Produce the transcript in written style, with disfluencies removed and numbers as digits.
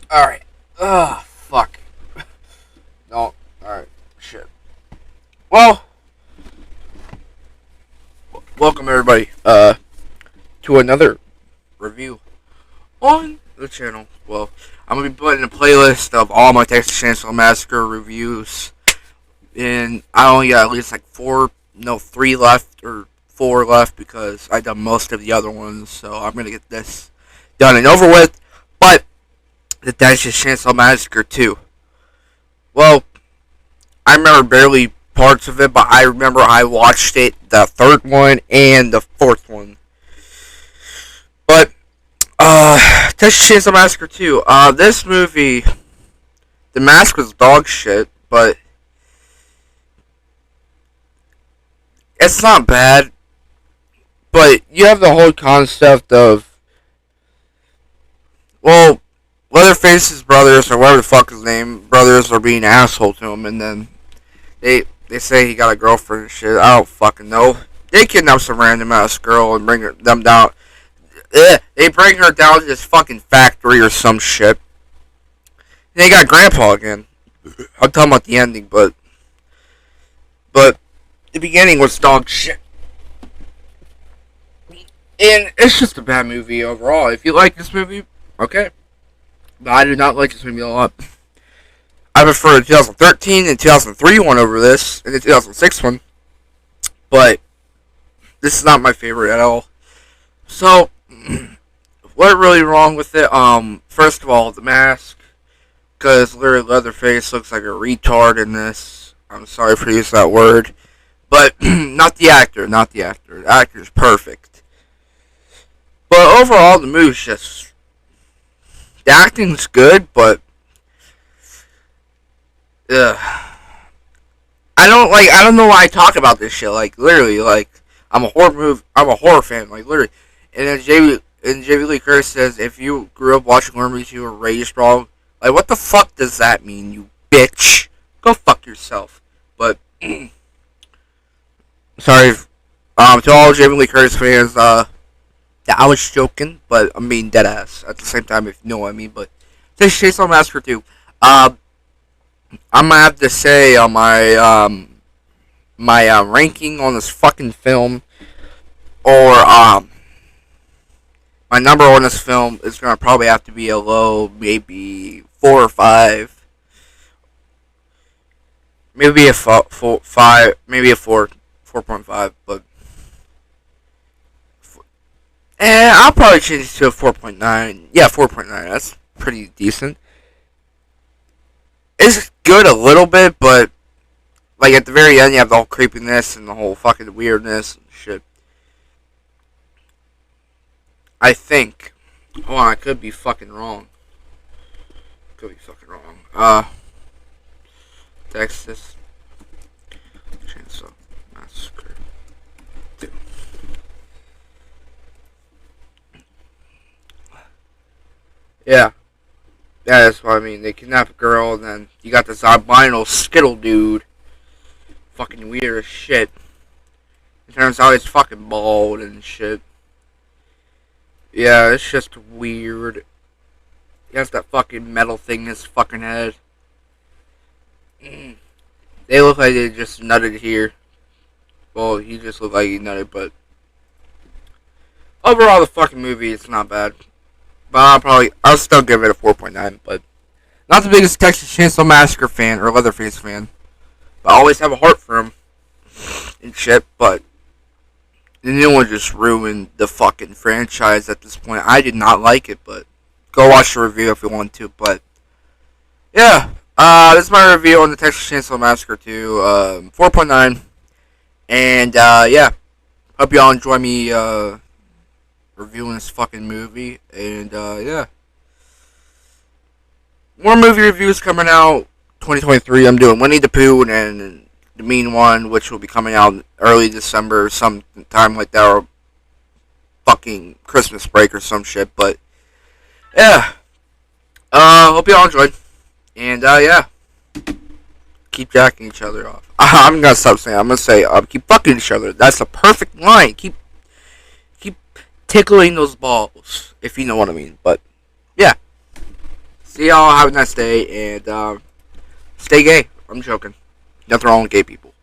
Alright. Ugh, fuck. No. Alright. Shit. Well, welcome everybody, to another review on the channel. Well, I'm gonna be putting a playlist of all my Texas Chainsaw Massacre reviews, and I only got at least like 3 left, or 4 left, because I done most of the other ones, so I'm gonna get this done and over with. But the Texas Chainsaw Massacre 2. Well, I remember barely parts of it, but I remember I watched it, the third one and the fourth one. But Texas Chainsaw Massacre 2. This movie, the mask was dog shit, but it's not bad. But you have the whole concept of, well, Leatherface's brothers, or whatever the fuck his name, brothers are being asshole to him, and then they say he got a girlfriend and shit. I don't fucking know. They kidnap some random ass girl and bring them down. They bring her down to this fucking factory or some shit. And they got Grandpa again. I'm talking about the ending, but the beginning was dog shit. And it's just a bad movie overall. If you like this movie, okay. But I do not like this movie a lot. I prefer the 2013 and 2003 one over this, and the 2006 one. But this is not my favorite at all. So, what really wrong with it? First of all, the mask, because literally Leatherface looks like a retard in this. I'm sorry for using that word, but not the actor. The actor's perfect. But overall, the movie's just, the acting's good, but I don't know why I talk about this shit. Like, literally, like, I'm a horror fan, like, literally. And then Jamie Lee Curtis says, if you grew up watching horror movies, you were raised wrong. Like, what the fuck does that mean, you bitch? Go fuck yourself. But sorry, to all Jamie Lee Curtis fans, I was joking, but I'm being dead ass at the same time, if you know what I mean. But Texas Chainsaw Massacre 2. I'm gonna have to say on my ranking on this fucking film, or my number on this film is gonna probably have to be a low, maybe 4 or 5, maybe a 5, maybe a 4.5, but. And I'll probably change it to a 4.9. Yeah, 4.9. That's pretty decent. It's good a little bit, but like at the very end, you have the whole creepiness and the whole fucking weirdness and shit. I think. Hold on, I could be fucking wrong. Texas Chainsaw Massacre 2. Yeah, that's what I mean. They kidnap a girl, and then you got this albino Skittle dude. Fucking weird as shit. It turns out he's fucking bald and shit. Yeah, it's just weird. He has that fucking metal thing in his fucking head. They look like they just nutted here. Well, he just looked like he nutted, but overall, the fucking movie, it's not bad. But I'll still give it a 4.9, but not the biggest Texas Chainsaw Massacre fan or Leatherface fan. But I always have a heart for him and shit, but the new one just ruined the fucking franchise at this point. I did not like it, but go watch the review if you want to. But yeah, this is my review on the Texas Chainsaw Massacre 2, 4.9. And yeah, hope y'all enjoy me reviewing this fucking movie, and yeah, more movie reviews coming out 2023. I'm doing Winnie the Pooh and the Mean One, which will be coming out early December, sometime like that, or fucking Christmas break or some shit. But yeah, hope y'all enjoyed, and yeah, keep jacking each other off. I'm gonna stop saying. I'm gonna say keep fucking each other. That's a perfect line. Keep tickling those balls, if you know what I mean. But yeah, see y'all. Have a nice day, and stay gay. I'm joking. Nothing wrong with gay people.